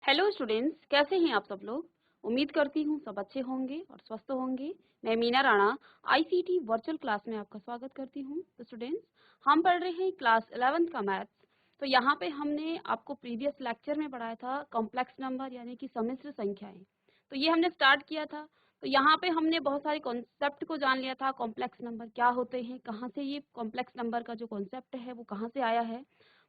Hello students, कैसे हैं आप सब लोग। उम्मीद करती हूँ सब अच्छे होंगे और स्वस्थ होंगे। मैं Meena Rana ICT virtual class में आपका स्वागत करती हूँ। तो स्टूडेंट्स, हम पढ़ रहे हैं क्लास 11th का मैथ्स। तो यहाँ पे हमने आपको प्रीवियस लेक्चर में पढ़ाया था कॉम्प्लेक्स नंबर यानी कि सम्मिश्र संख्याएं। तो ये हमने स्टार्ट किया था। तो यहाँ पे हमने बहुत सारे कॉन्सेप्ट को जान लिया था। कॉम्प्लेक्स नंबर क्या होते हैं, कहाँ से ये कॉम्प्लेक्स नंबर का जो कॉन्सेप्ट है वो कहाँ से आया है,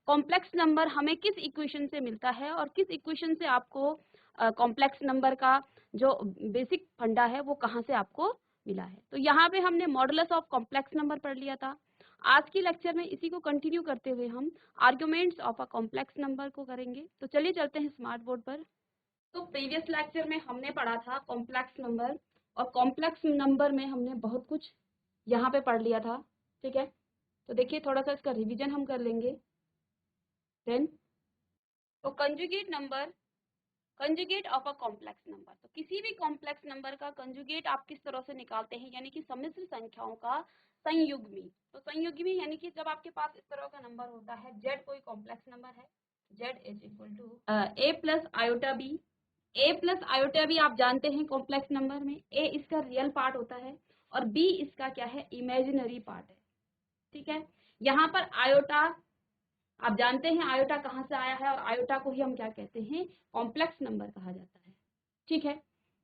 कॉम्प्लेक्स नंबर हमें किस इक्वेशन से मिलता है और किस इक्वेशन से आपको कॉम्प्लेक्स नंबर का जो बेसिक फंडा है वो कहाँ से आपको मिला है। तो यहाँ पे हमने मॉडुलस ऑफ कॉम्प्लेक्स नंबर पढ़ लिया था। आज की लेक्चर में इसी को कंटिन्यू करते हुए हम arguments of a complex number को करेंगे। तो चलिए चलते हैं स्मार्ट बोर्ड पर। तो प्रीवियस लेक्चर में हमने पढ़ा था कॉम्प्लेक्स नंबर, और कॉम्प्लेक्स नंबर में हमने बहुत कुछ यहाँ पे पढ़ लिया था। ठीक है, तो देखिए थोड़ा सा इसका रिविजन हम कर लेंगे। देन तो conjugate number, conjugate of a complex number. तो किसी भी कॉम्प्लेक्स नंबर का कंजुगेट आप किस तरह से निकालते हैं, यानी कि सम्मिश्र संख्याओं का संयुग्मी। तो संयुग्मी यानी कि जब आपके पास इस तरह का नंबर होता है, जेड कोई कॉम्प्लेक्स नंबर है, z is equal to a plus iota b. A plus iota b आप जानते हैं कॉम्प्लेक्स नंबर में ए इसका रियल पार्ट होता है और बी इसका क्या है, इमेजिनरी पार्ट है। ठीक है, यहाँ पर आयोटा आप जानते हैं आयोटा कहाँ से आया है, और आयोटा को ही हम क्या कहते हैं, कॉम्प्लेक्स नंबर कहा जाता है। ठीक है,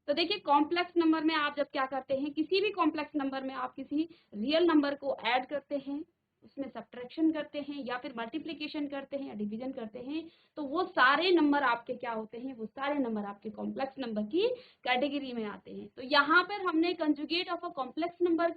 तो देखिए कॉम्प्लेक्स नंबर में आप जब क्या करते हैं, किसी भी कॉम्प्लेक्स नंबर में आप किसी रियल नंबर को ऐड करते हैं, उसमें सब्ट्रैक्शन करते हैं या फिर मल्टीप्लिकेशन करते हैं या डिवीजन करते हैं, तो वो सारे नंबर आपके क्या होते हैं, वो सारे नंबर आपके कॉम्प्लेक्स नंबर की कैटेगरी में आते हैं। तो यहाँ पर हमने conjugate of a complex number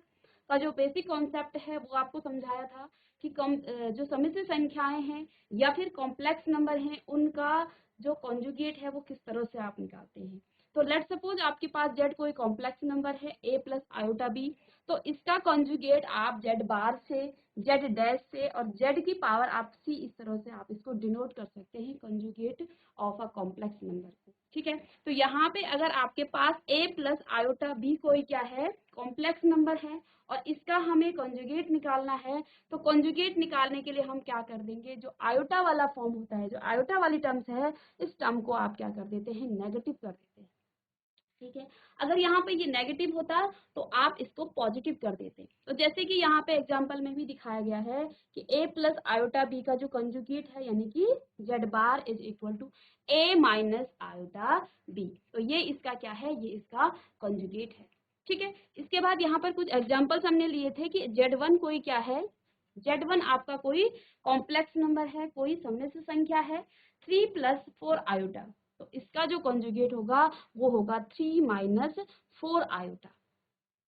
का जो बेसिक कॉन्सेप्ट है वो आपको समझाया था कि जो सम्मिश्र संख्याएं हैं या फिर कॉम्प्लेक्स नंबर हैं, उनका जो कॉन्जुगेट है वो किस तरह से आप निकालते हैं। तो लेट सपोज आपके पास जेड कोई कॉम्प्लेक्स नंबर है ए प्लस आयोटा बी, तो इसका कॉन्जुगेट आप जेड बार से, जेड डैश से और जेड की पावर आप सी, इस तरह से आप इसको डिनोट कर सकते हैं conjugate of a complex number को। ठीक है, तो यहाँ पे अगर आपके पास ए प्लस आयोटा बी कोई क्या है, कॉम्प्लेक्स नंबर है और इसका हमें कॉन्जुगेट निकालना है, तो कॉन्जुगेट निकालने के लिए हम क्या कर देंगे, जो आयोटा वाला फॉर्म होता है, जो आयोटा वाली टर्म्स है, इस टर्म को आप क्या कर देते हैं, नेगेटिव कर देते हैं। ठीक है, अगर यहाँ पे ये नेगेटिव होता तो आप इसको पॉजिटिव कर देते। तो जैसे कि यहाँ पे एग्जांपल में भी दिखाया गया है कि a प्लस आयोटा बी का जो कंजुगेट है, यानी कि z bar is equal to a minus iota b, तो ये इसका क्या है, ये इसका कंजुगेट है। ठीक है, इसके बाद यहाँ पर कुछ एग्जाम्पल्स हमने लिए थे कि Z1 कोई क्या है, Z1 आपका कोई कॉम्प्लेक्स नंबर है, कोई सम्मिश्र संख्या है, 3 प्लस 4 आयोटा, तो इसका जो कंजुगेट होगा वो होगा 3 माइनस 4 आयोटा।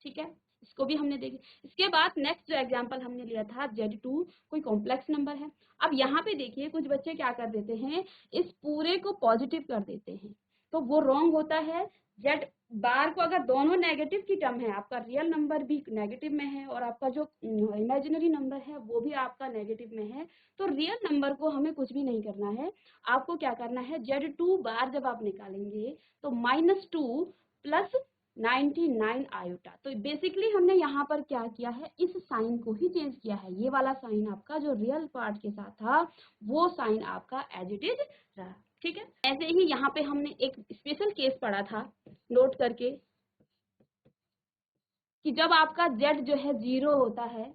ठीक है, इसको भी हमने देखा। इसके बाद नेक्स्ट जो एग्जांपल हमने लिया था, Z2 कोई कॉम्प्लेक्स नंबर है। अब यहाँ पे देखिए कुछ बच्चे क्या कर देते हैं, इस पूरे को पॉजिटिव कर देते हैं, तो वो रॉन्ग होता है। जेड बार को अगर दोनों नेगेटिव की टर्म है, आपका रियल नंबर भी नेगेटिव में है और आपका जो इमेजिनरी नंबर है वो भी आपका नेगेटिव में है, तो रियल नंबर को हमें कुछ भी नहीं करना है। आपको क्या करना है, Z2 बार जब आप निकालेंगे तो -2 प्लस 99 आयोटा। तो बेसिकली हमने यहाँ पर क्या किया है, इस साइन को ही चेंज किया है। ये वाला साइन आपका जो रियल पार्ट के साथ था वो साइन आपका एज इट इज रहा। ठीक है, ऐसे ही यहाँ पे हमने एक स्पेशल केस पढ़ा था, नोट करके, कि जब आपका जेड जो है 0 होता है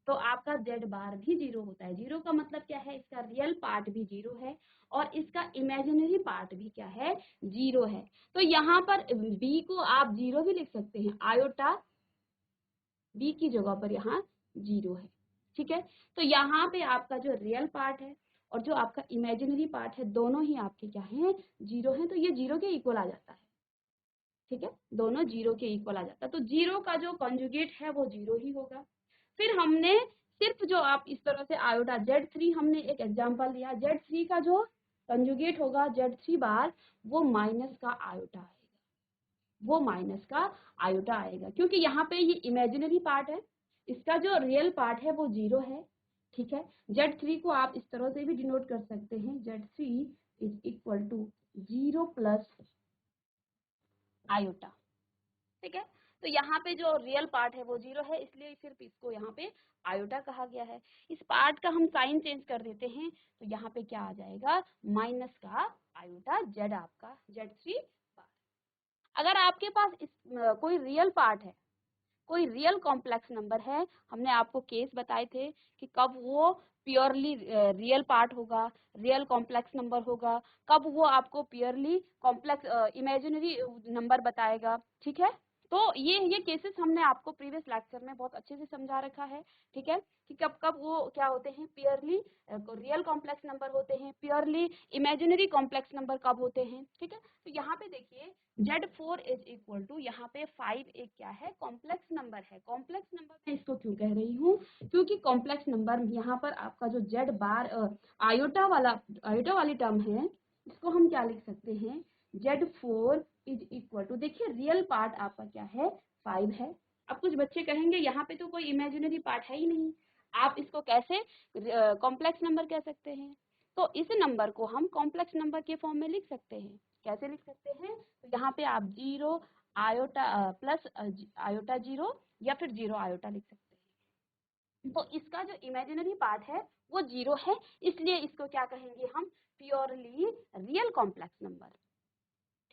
तो आपका जेड बार भी 0 होता है। 0 का मतलब क्या है, इसका रियल पार्ट भी 0 है और इसका इमेजिनरी पार्ट भी क्या है, 0 है। तो यहाँ पर बी को आप 0 भी लिख सकते हैं, आयोटा बी की जगह पर यहाँ 0 है। ठीक है, तो यहाँ पे आपका जो रियल पार्ट है और जो आपका इमेजिनरी पार्ट है, दोनों ही आपके क्या हैं, 0 हैं, तो ये 0 के इक्वल आ जाता है। ठीक है, दोनों 0 के इक्वल आ जाता है, तो 0 का जो कॉन्जुगेट है वो 0 ही होगा। फिर हमने सिर्फ जो आप इस तरह से आयोटा Z3, हमने एक एग्जांपल लिया, Z3 का जो कंजुगेट होगा Z3 बार, वो माइनस का आयोटा आएगा, वो माइनस का आयोटा आएगा, क्योंकि यहाँ पे ये इमेजिनरी पार्ट है, इसका जो रियल पार्ट है वो 0 है। ठीक है, Z3 को आप इस तरह से भी डिनोट कर सकते हैं, Z3 is equal to 0 plus iota. ठीक है, तो यहाँ पे जो रियल पार्ट है वो 0 है, इसलिए सिर्फ इसको यहाँ पे आयोटा कहा गया है। इस पार्ट का हम साइन चेंज कर देते हैं, तो यहाँ पे क्या आ जाएगा, माइनस का आयोटा जेड, आपका Z3 बार। अगर आपके पास कोई रियल पार्ट है, कोई रियल कॉम्प्लेक्स नंबर है, हमने आपको केस बताए थे कि कब वो प्योरली रियल पार्ट होगा, रियल कॉम्प्लेक्स नंबर होगा, कब वो आपको प्योरली कॉम्प्लेक्स इमेजिनरी नंबर बताएगा। ठीक है, तो ये केसेस हमने आपको प्रीवियस लेक्चर में बहुत अच्छे से समझा रखा है। ठीक है, कि कब कब वो क्या होते हैं, प्योरली रियल कॉम्प्लेक्स नंबर होते हैं, प्योरली इमेजिनरी कॉम्प्लेक्स नंबर कब होते हैं। ठीक है, तो यहाँ पे देखिए Z4 इज इक्वल टू, यहाँ पे 5 एक क्या है, कॉम्प्लेक्स नंबर है। कॉम्प्लेक्स नंबर मैं इसको क्यों कह रही हूँ, क्योंकि कॉम्प्लेक्स नंबर यहाँ पर आपका जो Z बार आयोटा वाली टर्म है, इसको हम क्या लिख सकते हैं, Z4 इज इक्वल टू, देखिए रियल पार्ट आपका क्या है, 5 है। अब कुछ बच्चे कहेंगे यहाँ पे तो कोई इमेजिनरी पार्ट है ही नहीं, आप इसको कैसे कॉम्प्लेक्स नंबर कह सकते हैं। तो इस नंबर को हम कॉम्प्लेक्स नंबर के फॉर्म में लिख सकते हैं। कैसे लिख सकते हैं, तो यहाँ पे आप 0 आयोटा प्लस आयोटा 0 या फिर 0 आयोटा लिख सकते हैं। तो इसका जो इमेजिनरी पार्ट है वो 0 है, इसलिए इसको क्या कहेंगे हम, प्योरली रियल कॉम्प्लेक्स नंबर।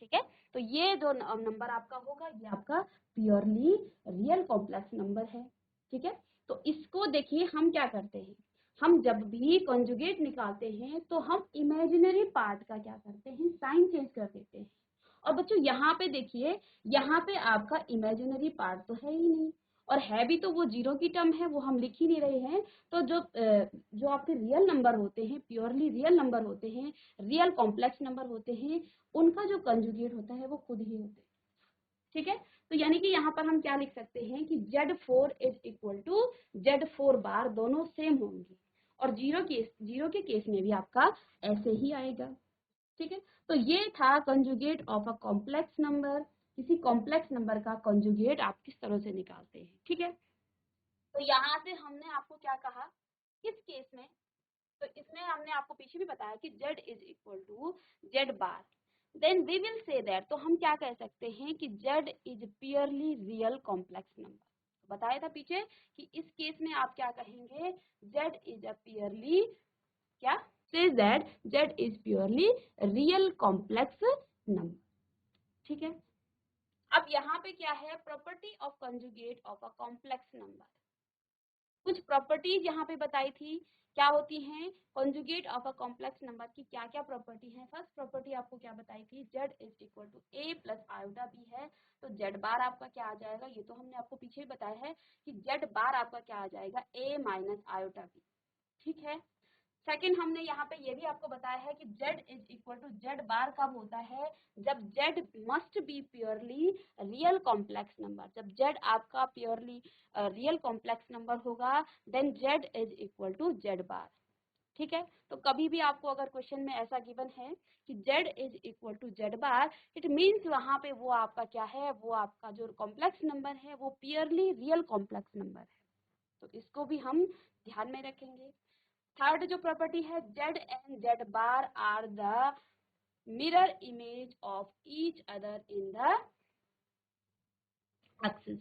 ठीक है, तो ये जो नंबर आपका होगा ये आपका प्योरली रियल कॉम्प्लेक्स नंबर है। ठीक है, तो इसको देखिए हम क्या करते हैं, हम जब भी कॉन्जुगेट निकालते हैं तो हम इमेजिनरी पार्ट का क्या करते हैं, साइन चेंज कर देते हैं। और बच्चों यहाँ पे देखिए, यहाँ पे आपका इमेजिनरी पार्ट तो है ही नहीं, और है भी तो वो 0 की टर्म है, वो हम लिख ही नहीं रहे हैं। तो जो आपके रियल नंबर होते हैं, प्योरली रियल नंबर होते हैं, रियल कॉम्प्लेक्स नंबर होते हैं, उनका जो कंजुगेट होता है वो खुद ही होते हैं। ठीक है, तो यानी कि यहाँ पर हम क्या लिख सकते हैं कि Z4 is equal to Z4 बार, दोनों सेम होंगे, और जीरो के केस में भी आपका ऐसे ही आएगा। ठीक है, तो ये था conjugate of a complex number. किसी कॉम्प्लेक्स नंबर का कंजुगेट आप किस तरह से निकालते हैं। ठीक है, तो यहाँ से हमने आपको क्या कहा, किस केस में, तो इसमें हमने आपको पीछे भी बताया कि Z is equal to Z bar, then we will say that, तो हम क्या कह सकते हैं कि Z is purely real complex number. बताया था पीछे कि इस केस में आप क्या कहेंगे, Z इज अ प्योरली क्या, से Z is purely real complex number. ठीक है, अब यहाँ पे क्या है, property of conjugate of a complex number. कुछ प्रॉपर्टीज यहाँ पे बताई थी, क्या होती हैं, conjugate of a complex number की क्या क्या प्रॉपर्टी है। फर्स्ट प्रॉपर्टी आपको क्या बताई थी, Z is equal to A plus iota B है, तो Z बार आपका क्या आ जाएगा, ये तो हमने आपको पीछे ही बताया है कि Z बार आपका क्या आ जाएगा, A माइनस आयोटा B। ठीक है, सेकंड हमने यहाँ पे ये भी आपको बताया है कि Z is equal to Z bar कब होता है, जब Z must be purely real complex number. जब Z आपका प्योरली रियल कॉम्प्लेक्स नंबर होगा, then Z is equal to Z bar. ठीक है, तो कभी भी आपको अगर क्वेश्चन में ऐसा गिवन है कि Z is equal to Z bar, it means वहां पे वो आपका क्या है, वो आपका जो कॉम्प्लेक्स नंबर है वो प्योरली रियल कॉम्प्लेक्स नंबर है। तो इसको भी हम ध्यान में रखेंगे। थर्ड जो प्रॉपर्टी है, Z and Z bar are the mirror image of each other in the axis.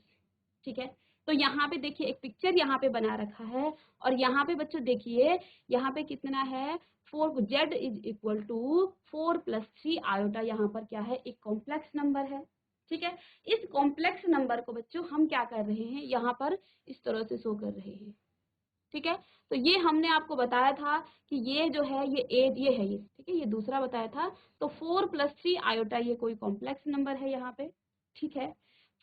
ठीक है, तो यहाँ पे देखिए एक पिक्चर यहाँ पे बना रखा है, और यहाँ पे बच्चों देखिए यहाँ पे कितना है, 4, Z is equal to 4 plus 3 iota, यहाँ पर क्या है, एक कॉम्प्लेक्स नंबर है। ठीक है, इस कॉम्प्लेक्स नंबर को बच्चों हम क्या कर रहे हैं, यहाँ पर इस तरह से शो कर रहे हैं। ठीक है, तो ये हमने आपको बताया था कि ये जो है ये है ये, ठीक है, ये दूसरा बताया था। तो 4 प्लस 3 आयोटा ये कोई कॉम्प्लेक्स नंबर है यहाँ पे। ठीक है,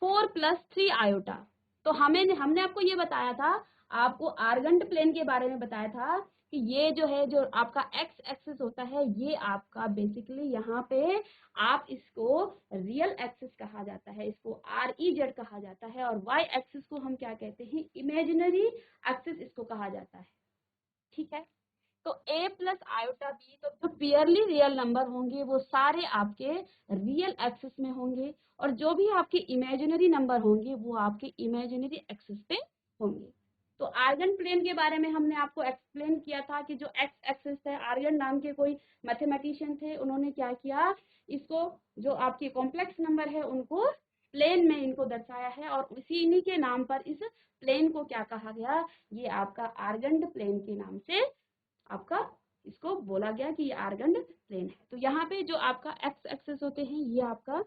4 प्लस 3 आयोटा, तो हमने आपको ये बताया था, आपको आर्गेंट प्लेन के बारे में बताया था कि ये जो है, जो आपका एक्स एक्सिस होता है, ये आपका बेसिकली यहाँ पे आप इसको रियल एक्सिस कहा जाता है, इसको REZ कहा जाता है, और वाई एक्सिस को हम क्या कहते हैं, इमेजिनरी एक्सिस इसको कहा जाता है। ठीक है, तो A प्लस आयोटा B, तो जो प्योरली रियल नंबर होंगे वो सारे आपके रियल एक्सिस में होंगे, और जो भी आपके इमेजिनरी नंबर होंगे वो आपके इमेजिनरी एक्सिस पे होंगे। तो आर्गन प्लेन के बारे में हमने आपको एक्सप्लेन किया था कि जो एक्स एक्सिस है, आर्गन नाम के कोई मैथमेटिशियन थे, उन्होंने क्या किया, इसको जो आपके कॉम्प्लेक्स नंबर है उनको प्लेन में इनको दर्शाया है और इन्हीं के नाम पर इस प्लेन को क्या कहा गया, ये आपका आर्गन्ड प्लेन के नाम से आपका इसको बोला गया कि ये आर्गन्ड प्लेन है। तो यहाँ पे जो आपका एक्स एक्सिस होते हैं ये आपका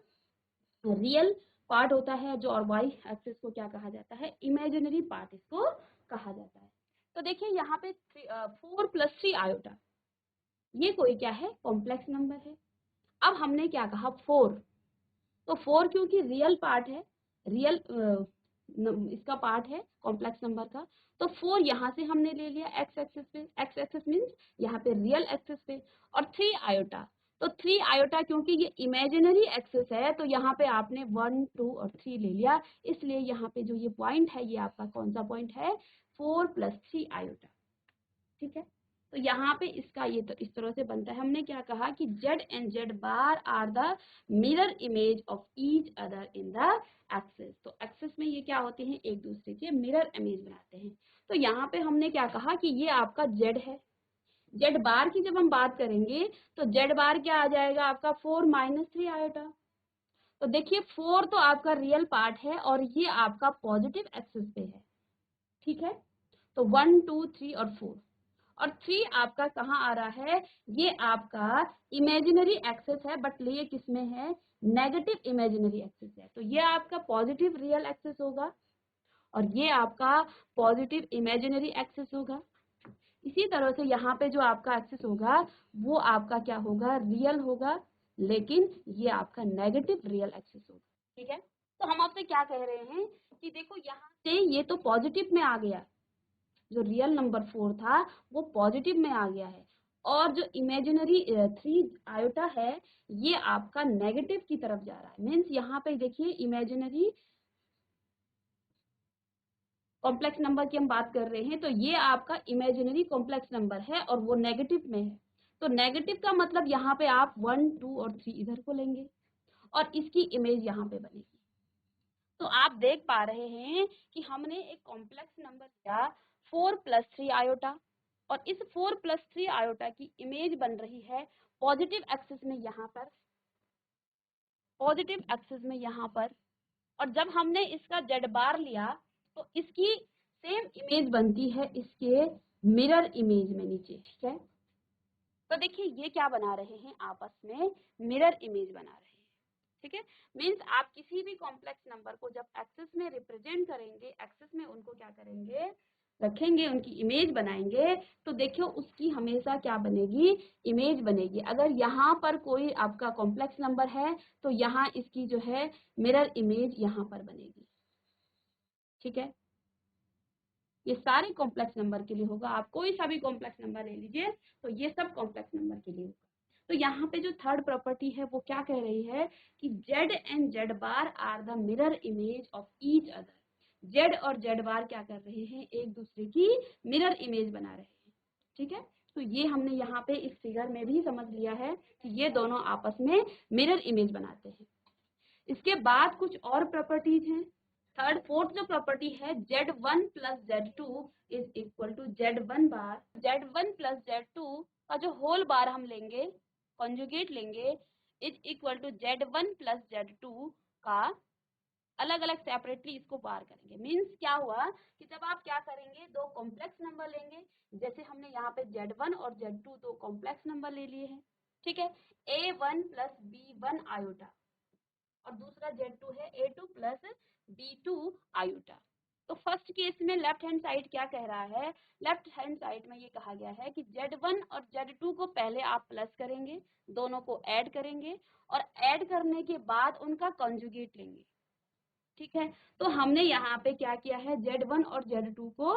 रियल पार्ट होता है, जो और वाई एक्सिस को क्या कहा जाता है, इमेजिनरी पार्ट इसको कहा जाता है। तो देखिए यहाँ पे 4 + 3 आयोटा, ये कोई क्या है, कॉम्प्लेक्स नंबर है। अब हमने क्या कहा 4, तो 4 क्योंकि रियल पार्ट है, रियल इसका पार्ट है कॉम्प्लेक्स नंबर का, तो 4 यहाँ से हमने ले लिया एक्स एक्सिस पे, एक्स एक्सिस मीन्स यहाँ पे रियल एक्सिस पे, और 3 आयोटा, तो 3 आयोटा क्योंकि ये इमेजिनरी एक्सिस है तो यहाँ पे आपने 1, 2 और 3 ले लिया, इसलिए यहाँ पे जो ये पॉइंट है ये आपका कौन सा पॉइंट है, 4 + 3 आयोटा। ठीक है, तो यहाँ पे इसका ये तो इस तरह से बनता है। हमने क्या कहा कि Z and Z bar are the mirror image of each other in the axis. तो एक्सिस में ये क्या होते हैं, एक दूसरे के मिरर इमेज बनाते हैं। तो यहाँ पे हमने क्या कहा कि ये आपका Z है, Z बार की जब हम बात करेंगे तो Z बार क्या आ जाएगा आपका 4 - 3 आयोटा। तो देखिए 4 तो आपका रियल पार्ट है और ये आपका पॉजिटिव एक्सिस पे है। ठीक है, तो 1, 2, 3 और 4, और 3 आपका कहाँ आ रहा है, ये आपका इमेजिनरी एक्सिस है, बट ये किस में है, नेगेटिव इमेजिनरी एक्सिस है। तो ये आपका पॉजिटिव रियल एक्सिस होगा और ये आपका पॉजिटिव इमेजिनरी एक्सिस होगा। इसी तरह से यहाँ पे जो आपका एक्सिस होगा वो आपका क्या होगा, रियल होगा, लेकिन ये आपका नेगेटिव रियल एक्सिस होगा। ठीक है, तो हम आपसे क्या कह रहे हैं कि देखो यहाँ से ये तो पॉजिटिव में आ गया, जो रियल नंबर 4 था वो पॉजिटिव में आ गया है, और जो इमेजिनरी 3 आयोटा है ये आपका नेगेटिव की तरफ जा रहा है। मीन्स यहाँ पे देखिए इमेजिनरी कॉम्प्लेक्स नंबर की हम बात कर रहे हैं, तो ये आपका इमेजिनरी कॉम्प्लेक्स नंबर है और वो नेगेटिव में है। तो नेगेटिव का मतलब यहाँ पे आप 1, 2 और 3 इधर को लेंगे और इसकी इमेज यहाँ पे बनेगी। तो आप देख पा रहे हैं कि हमने एक कॉम्प्लेक्स नंबर लिया 4 + 3 आयोटा, और इस 4 + 3 आयोटा की इमेज बन रही है पॉजिटिव एक्सिस में यहाँ पर, पॉजिटिव एक्सिस में यहाँ पर, और जब हमने इसका Z बार लिया तो इसकी सेम इमेज बनती है इसके मिरर इमेज में नीचे। ठीक है, तो देखिए ये क्या बना रहे हैं, आपस में मिरर इमेज बना रहे हैं। ठीक है, मीन्स आप किसी भी कॉम्प्लेक्स नंबर को जब एक्सिस में रिप्रेजेंट करेंगे, एक्सिस में उनको क्या करेंगे, रखेंगे, उनकी इमेज बनाएंगे, तो देखियो उसकी हमेशा क्या बनेगी, इमेज बनेगी। अगर यहाँ पर कोई आपका कॉम्प्लेक्स नंबर है तो यहाँ इसकी जो है मिरर इमेज यहाँ पर बनेगी। ठीक है, ये सारे कॉम्प्लेक्स नंबर के लिए होगा, आप कोई सा भी कॉम्प्लेक्स नंबर ले लीजिए तो ये सब कॉम्प्लेक्स नंबर के लिए होगा। तो यहाँ पे जो थर्ड प्रॉपर्टी है वो क्या कह रही है कि Z and Z bar are the mirror image of each other. Z और Z बार क्या कर रहे हैं, एक दूसरे की मिरर इमेज बना रहे हैं। ठीक है, तो ये हमने यहाँ पे इस फिगर में भी समझ लिया है कि ये दोनों आपस में मिरर इमेज बनाते हैं। इसके बाद कुछ और प्रॉपर्टीज हैं। थर्ड फोर्थ जो प्रॉपर्टी है, Z1 + Z2 is equal to Z1 bar, Z1 + Z2 का जो होल बार हम लेंगे, कॉन्जुगेट लेंगे, is equal to Z1 + Z2 का अलग अलग सेपरेटली इसको बार करेंगे। मीन्स क्या हुआ कि जब आप क्या करेंगे, दो कॉम्प्लेक्स नंबर लेंगे, जैसे हमने यहाँ पे Z1 और Z2 दो कॉम्प्लेक्स नंबर ले लिए हैं। ठीक है, A1 + B1 आयोटा, और दूसरा Z2 है A2 + B2 आयोटा। तो फर्स्ट केस में लेफ्ट हैंड साइड क्या कह रहा है, लेफ्ट हैंड साइड में ये कहा गया है कि Z1 और Z2 को पहले आप प्लस करेंगे, दोनों को ऐड करेंगे, और ऐड करने के बाद उनका कॉन्जुगेट लेंगे। ठीक है, तो हमने यहाँ पे क्या किया है, Z1 और Z2 को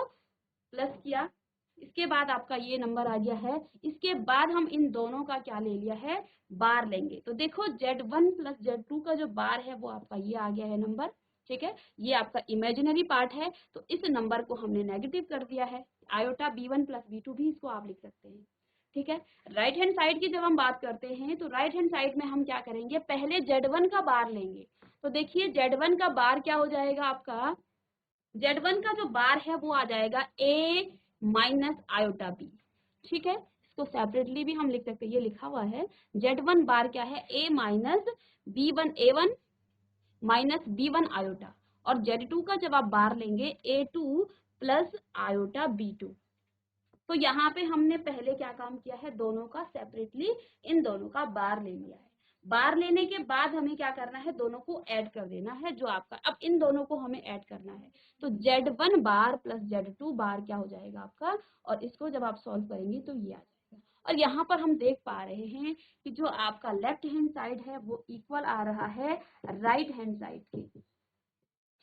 प्लस किया, इसके बाद आपका ये नंबर आ गया है, इसके बाद हम इन दोनों का क्या ले लिया है, बार लेंगे। तो देखो Z1 + Z2 का जो बार है वो आपका ये आ गया है नंबर। ठीक है, ये आपका इमेजिनरी पार्ट है, तो इस नंबर को हमने नेगेटिव कर दिया है, आयोटा B1 + B2 भी इसको आप लिख सकते हैं। ठीक है, राइट हैंड साइड की जब हम बात करते हैं तो राइट हैंड साइड में हम क्या करेंगे, पहले Z1 का बार लेंगे। तो देखिए Z1 का बार क्या हो जाएगा आपका, Z1 का जो बार है वो आ जाएगा A - आयोटा B। ठीक है, इसको सेपरेटली भी हम लिख सकते हैं, ये लिखा हुआ है Z1 बार क्या है, A - B1 A1 minus B1 iota, और Z2 का जब आप बार लेंगे A2 प्लस आयोटा B2। तो यहाँ पे हमने पहले क्या काम किया है, दोनों का सेपरेटली इन दोनों का बार ले लिया है। बार लेने के बाद हमें क्या करना है, दोनों को ऐड कर देना है, जो आपका अब इन दोनों को हमें ऐड करना है। तो Z1 बार प्लस Z2 बार क्या हो जाएगा आपका, और इसको जब आप सॉल्व करेंगे तो ये आ जाएगा। और यहाँ पर हम देख पा रहे हैं कि जो आपका लेफ्ट हैंड साइड है वो इक्वल आ रहा है राइट हैंड साइड के।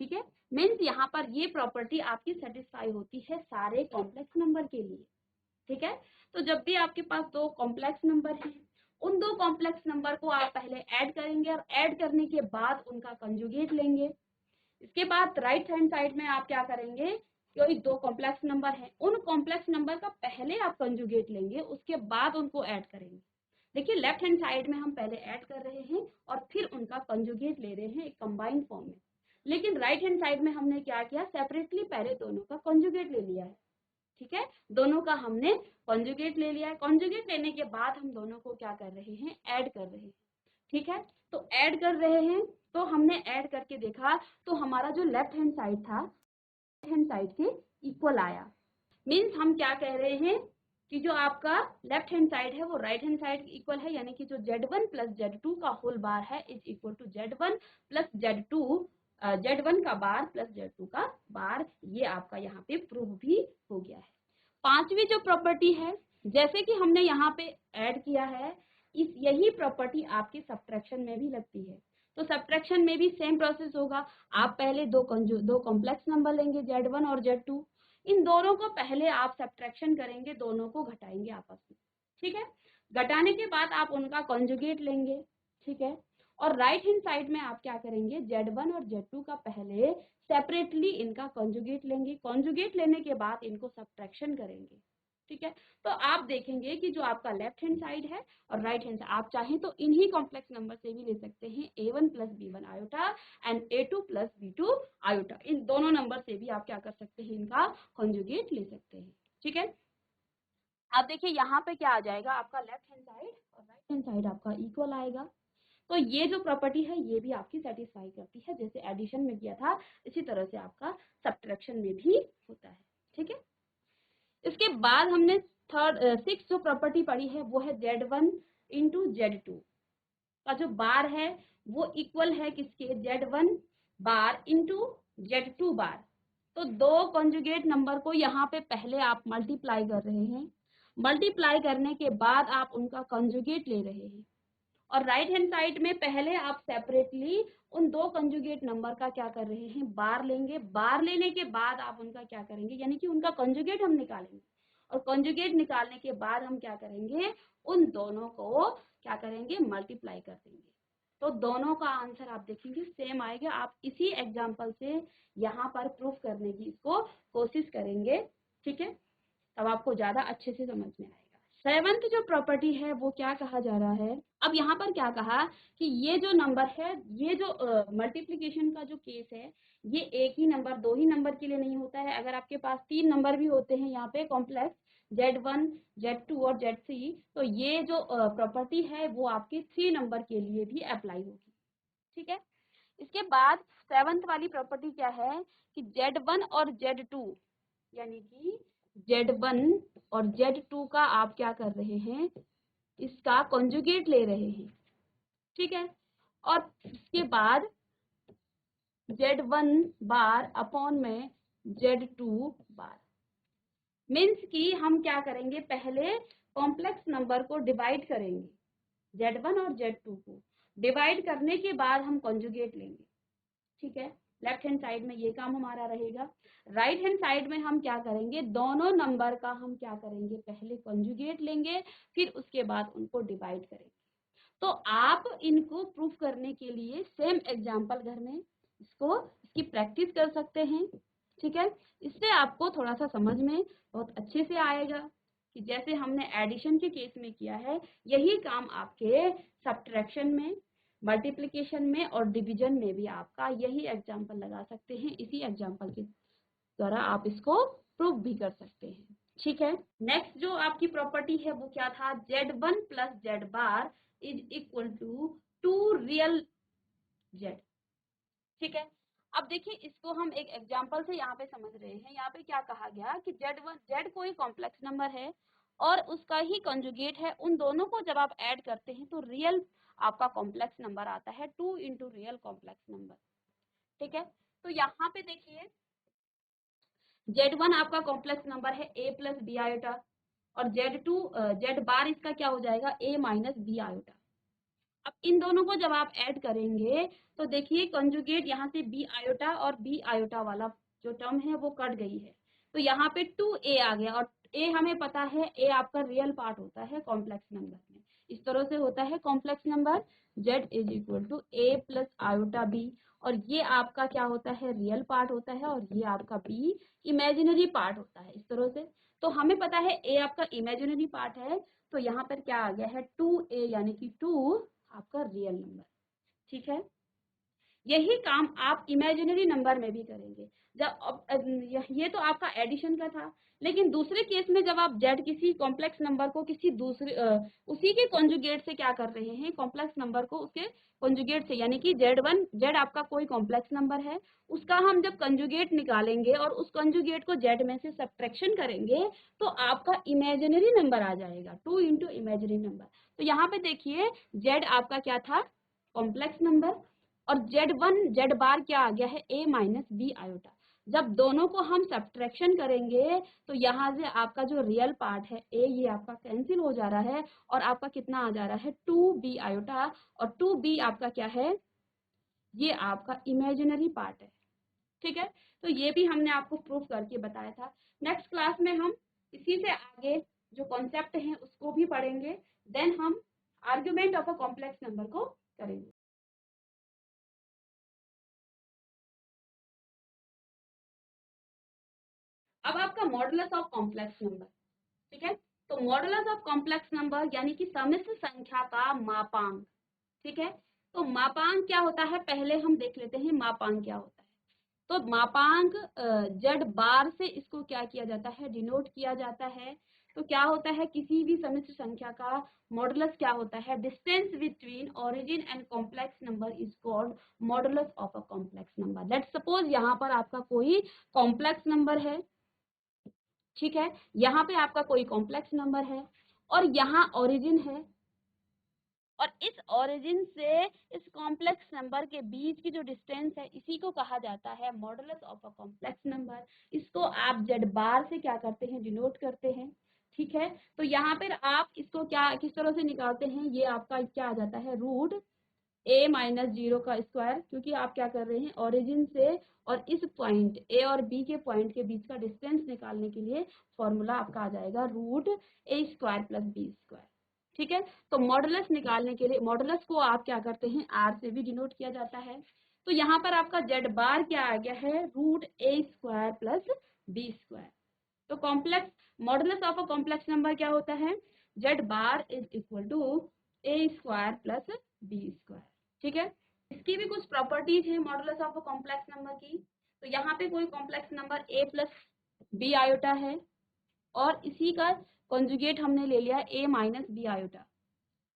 ठीक है, मीन्स यहाँ पर ये प्रॉपर्टी आपकी सेटिस्फाई होती है सारे कॉम्प्लेक्स नंबर के लिए। ठीक है, तो जब भी आपके पास दो कॉम्प्लेक्स नंबर हैं, उन दो कॉम्प्लेक्स नंबर को आप पहले ऐड करेंगे और ऐड करने के बाद उनका कंजुगेट लेंगे। इसके बाद राइट हैंड साइड में आप क्या करेंगे, कोई दो कॉम्प्लेक्स नंबर है, उन कॉम्प्लेक्स नंबर का पहले आप कंजुगेट लेंगे, उसके बाद उनको ऐड करेंगे। देखिए लेफ्ट हैंड साइड में हम पहले ऐड कर रहे हैं और फिर उनका कंजुगेट ले रहे हैं एक कंबाइंड फॉर्म में। लेकिन राइट हैंड साइड में हमने क्या किया, सेपरेटली पहले दोनों का कंजुगेट ले लिया है। ठीक है, दोनों का हमने कॉन्जुगेट ले लिया है। कॉन्जुगेट लेने के बाद हम दोनों को क्या कर रहे हैं, ऐड कर रहे हैं। ठीक है, तो ऐड कर रहे हैं, तो हमने ऐड करके देखा तो हमारा जो लेफ्ट हैंड साइड था राइट हैंड साइड के इक्वल आया। मीन्स हम क्या कह रहे हैं कि जो आपका लेफ्ट हैंड साइड है वो राइट हैंड साइड इक्वल है, यानी कि जो Z1 प्लस Z2 का होल बार है is equal to Z1 plus Z2, Z1 का बार प्लस Z2 का बार। ये आपका यहाँ पे प्रूव भी हो गया है। पांचवी जो प्रॉपर्टी है, जैसे कि हमने यहाँ पे ऐड किया है, इस यही प्रॉपर्टी आपकी सब्ट्रैक्शन में भी लगती है। तो सब्ट्रैक्शन में भी सेम प्रोसेस होगा। आप पहले दो कॉम्प्लेक्स नंबर लेंगे Z1 और Z2, इन दोनों को पहले आप सब्ट्रैक्शन करेंगे, दोनों को घटाएंगे आपस में। ठीक है, घटाने के बाद आप उनका कॉन्जुगेट लेंगे। ठीक है, और राइट हैंड साइड में आप क्या करेंगे, Z1 और Z2 का पहले सेपरेटली इनका कॉन्जुगेट लेंगे, कॉन्जुगेट लेने के बाद इनको सब्ट्रैक्शन करेंगे। ठीक है, तो आप देखेंगे कि जो आपका लेफ्ट हैंड साइड है और राइट हैंड साइड, आप चाहें तो इन्हीं कॉम्प्लेक्स नंबर से भी ले सकते हैं, A1 plus B1 iota and A2 plus B2 iota. इन दोनों नंबर से भी आप क्या कर सकते हैं, इनका कॉन्जुगेट ले सकते हैं। ठीक है, आप देखिए यहाँ पे क्या आ जाएगा, आपका लेफ्ट हैंड साइड और राइट हैंड साइड आपका इक्वल आएगा। तो ये जो प्रॉपर्टी है ये भी आपकी सेटिस्फाई करती है, जैसे एडिशन में किया था इसी तरह से आपका सब्ट्रैक्शन में भी होता है। ठीक है, इसके बाद हमने सिक्स जो प्रॉपर्टी पढ़ी है वो है Z1 इंटू Z2 का जो बार है वो इक्वल है किसके, Z1 बार इंटू Z2 बार। तो दो कॉन्जुगेट नंबर को यहाँ पे पहले आप मल्टीप्लाई कर रहे हैं, मल्टीप्लाई करने के बाद आप उनका कॉन्जुगेट ले रहे हैं, और राइट हैंड साइड में पहले आप सेपरेटली उन दो कंजुगेट नंबर का क्या कर रहे हैं, बार लेंगे। बार लेने के बाद आप उनका क्या करेंगे, यानी कि उनका कंजुगेट हम निकालेंगे, और कंजुगेट निकालने के बाद हम क्या करेंगे, उन दोनों को क्या करेंगे, मल्टीप्लाई कर देंगे। तो दोनों का आंसर आप देखेंगे सेम आएगा। आप इसी एग्जाम्पल से यहाँ पर प्रूफ करने की इसको कोशिश करेंगे। ठीक है, तब आपको ज्यादा अच्छे से समझ में आएगा। सेवंथ जो प्रॉपर्टी है वो क्या कहा जा रहा है, अब यहाँ पर क्या कहा कि ये जो नंबर है, ये जो मल्टीप्लिकेशन का जो केस है, ये एक ही नंबर दो ही नंबर के लिए नहीं होता है। अगर आपके पास तीन नंबर भी होते हैं यहाँ पे कॉम्प्लेक्स, Z1, Z2 और Z3, तो ये जो प्रॉपर्टी है वो आपके 3 नंबर के लिए भी अप्लाई होगी। ठीक है, इसके बाद सेवंथ वाली प्रॉपर्टी क्या है कि Z1 और Z2, यानी कि Z1 और Z2 का आप क्या कर रहे हैं, इसका कॉन्जुगेट ले रहे हैं। ठीक है, और इसके बाद Z1 बार अपॉन में Z2 बार। मीन्स कि हम क्या करेंगे, पहले कॉम्प्लेक्स नंबर को डिवाइड करेंगे, Z1 और Z2 को डिवाइड करने के बाद हम कॉन्जुगेट लेंगे। ठीक है, लेफ्ट हैंड साइड में ये काम हमारा रहेगा। राइट हैंड साइड में हम क्या करेंगे, दोनों नंबर का हम क्या करेंगे, पहले कंजुगेट लेंगे, फिर उसके बाद उनको डिवाइड करेंगे। तो आप इनको प्रूफ करने के लिए सेम एग्जांपल घर में इसकी प्रैक्टिस कर सकते हैं। ठीक है, इससे आपको थोड़ा सा समझ में बहुत अच्छे से आएगा कि जैसे हमने एडिशन के केस में किया है, यही काम आपके सब्ट्रैक्शन में, मल्टीप्लिकेशन में और डिवीजन में भी आपका यही एग्जाम्पल लगा सकते हैं। इसी एग्जाम्पल के द्वारा आप इसको प्रूव भी कर सकते हैं। ठीक है, नेक्स्ट जो आपकी प्रॉपर्टी है वो क्या था, Z1 plus Z bar is equal to 2 real Z। ठीक है। अब देखिए इसको हम एक एग्जांपल से यहाँ पे समझ रहे हैं। यहाँ पे क्या कहा गया कि जेड कोई कॉम्प्लेक्स नंबर है और उसका ही कंजुगेट है। उन दोनों को जब आप ऐड करते हैं तो रियल आपका कॉम्प्लेक्स नंबर आता है, 2 इंटू रियल कॉम्प्लेक्स नंबर। ठीक है, तो यहाँ पे देखिए Z1 आपका कॉम्प्लेक्स नंबर है a प्लस बी आयोटा और जेड बार इसका क्या हो जाएगा a माइनस बी आयोटा। अब इन दोनों को जब आप ऐड करेंगे तो देखिए कंजुगेट यहाँ से बी आयोटा और बी आयोटा वाला जो टर्म है वो कट गई है, तो यहाँ पे 2a आ गया और a हमें पता है a आपका रियल पार्ट होता है कॉम्प्लेक्स नंबर में। इस तरह से होता है complex number z is equal to a plus iota b और ये आपका क्या होता है रियल पार्ट होता है और ये आपका b इमेजिनरी पार्ट होता है। इस तरह से तो हमें पता है a आपका इमेजिनरी पार्ट है, तो यहाँ पर क्या आ गया है 2a यानी कि 2 आपका रियल नंबर। ठीक है, यही काम आप इमेजिनरी नंबर में भी करेंगे। ये तो आपका एडिशन का था, लेकिन दूसरे केस में जब आप जेड किसी कॉम्प्लेक्स नंबर को किसी दूसरे उसी के कॉन्जुगेट से क्या कर रहे हैं, कॉम्प्लेक्स नंबर को उसके कॉन्जुगेट से, यानी कि जेड आपका कोई कॉम्प्लेक्स नंबर है, उसका हम जब कंजुगेट निकालेंगे और उस कंजुगेट को जेड में से सब्ट्रैक्शन करेंगे तो आपका इमेजिनरी नंबर आ जाएगा, 2 इंटू इमेजिनरी नंबर। तो यहाँ पे देखिए जेड आपका क्या था कॉम्प्लेक्स नंबर और जेड बार क्या आ गया है a माइनस बी आयोटा। जब दोनों को हम सब्ट्रैक्शन करेंगे तो यहाँ से आपका जो रियल पार्ट है a ये आपका कैंसिल हो जा रहा है और आपका कितना आ जा रहा है 2b आयोटा और 2b आपका क्या है, ये आपका इमेजिनरी पार्ट है। ठीक है, तो ये भी हमने आपको प्रूफ करके बताया था। नेक्स्ट क्लास में हम इसी से आगे जो कॉन्सेप्ट हैं उसको भी पढ़ेंगे, देन हम argument of a complex number को करेंगे। अब आपका मॉडुलस ऑफ कॉम्प्लेक्स नंबर। ठीक है, तो मॉडुलस ऑफ कॉम्प्लेक्स नंबर यानी कि सम्मिश्र संख्या का मापांक। ठीक है, तो मापांक क्या होता है पहले हम देख लेते हैं मापांक क्या होता है। तो मापांक जेड बार से इसको क्या किया जाता है, डिनोट किया जाता है। तो क्या होता है किसी भी सम्मिश्र संख्या का मॉडुलस क्या होता है, distance between origin and complex number is called modulus of a complex number. Let's suppose यहाँ पर आपका कोई कॉम्प्लेक्स नंबर है। ठीक है, यहाँ पे आपका कोई कॉम्प्लेक्स नंबर है और यहाँ ओरिजिन है और इस ओरिजिन से इस कॉम्प्लेक्स नंबर के बीच की जो डिस्टेंस है इसी को कहा जाता है modulus of a complex number. इसको आप जेड बार से क्या करते हैं, डिनोट करते हैं। ठीक है, तो यहाँ पर आप इसको क्या किस तरह से निकालते हैं, ये आपका क्या आ जाता है रूट a माइनस 0 का स्क्वायर, क्योंकि आप क्या कर रहे हैं ओरिजिन से और इस पॉइंट a और b के पॉइंट के बीच का डिस्टेंस निकालने के लिए फॉर्मूला आपका आ जाएगा root a square plus B square. ठीक है, तो मॉडुलस निकालने के लिए मॉडुलस को आप क्या करते हैं r से भी डिनोट किया जाता है। तो यहाँ पर आपका जेड बार क्या आ गया है root a square plus B square. तो complex modulus of a complex number क्या होता है, Z bar is equal to a square plus B square. ठीक है, इसकी भी कुछ प्रॉपर्टीज है modulus of a complex number की। तो यहाँ पे कोई complex number a plus B iota है और इसी का कॉन्जुगेट हमने ले लिया a माइनस बी आयोटा।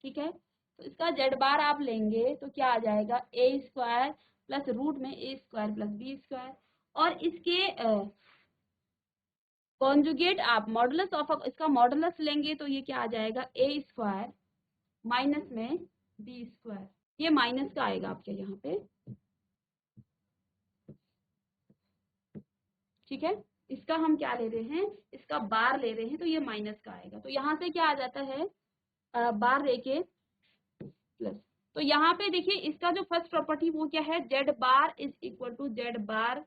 ठीक है, तो इसका जेड बार आप लेंगे तो क्या आ जाएगा a स्क्वायर प्लस रूट में a square plus B square और इसके कॉन्जुगेट आप मॉडुलस ऑफ इसका मॉडुलस लेंगे तो ये क्या आ जाएगा a स्क्वायर माइनस में बी स्क्वायर। ये माइनस का आएगा आपके यहाँ पे। ठीक है, इसका हम क्या ले रहे हैं, इसका बार ले रहे हैं तो ये माइनस का आएगा। तो यहाँ से क्या आ जाता है बार लेके प्लस। तो यहाँ पे देखिए इसका जो फर्स्ट प्रॉपर्टी वो क्या है, Z bar is equal to Z bar.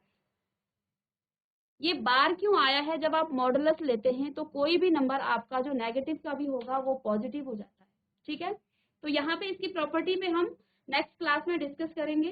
ये बार क्यों आया है, जब आप मॉडुलस लेते हैं तो कोई भी नंबर आपका जो नेगेटिव का भी होगा वो पॉजिटिव हो जाता है। ठीक है, तो यहाँ पे इसकी प्रॉपर्टी में हम नेक्स्ट क्लास में डिस्कस करेंगे।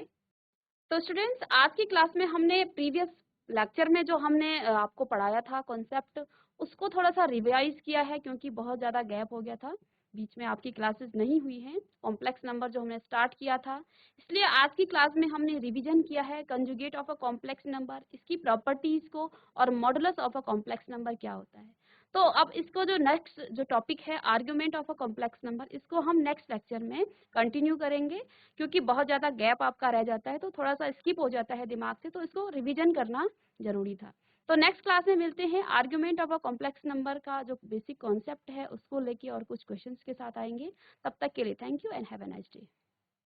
तो स्टूडेंट्स आज की क्लास में हमने प्रीवियस लेक्चर में जो हमने आपको पढ़ाया था कॉन्सेप्ट उसको थोड़ा सा रिवाइज किया है, क्योंकि बहुत ज़्यादा गैप हो गया था, बीच में आपकी क्लासेस नहीं हुई हैं। कॉम्प्लेक्स नंबर जो हमने स्टार्ट किया था, इसलिए आज की क्लास में हमने रिवीजन किया है conjugate of a complex number, इसकी प्रॉपर्टीज़ को और modulus of a complex number क्या होता है। तो अब इसको जो नेक्स्ट जो टॉपिक है argument of a complex number, इसको हम नेक्स्ट लेक्चर में कंटिन्यू करेंगे, क्योंकि बहुत ज़्यादा गैप आपका रह जाता है तो थोड़ा सा स्किप हो जाता है दिमाग से, तो इसको रिवीजन करना जरूरी था। तो नेक्स्ट क्लास में मिलते हैं, argument of a complex number का जो बेसिक कॉन्सेप्ट है उसको लेके और कुछ क्वेश्चंस के साथ आएंगे। तब तक के लिए thank you and have a nice day.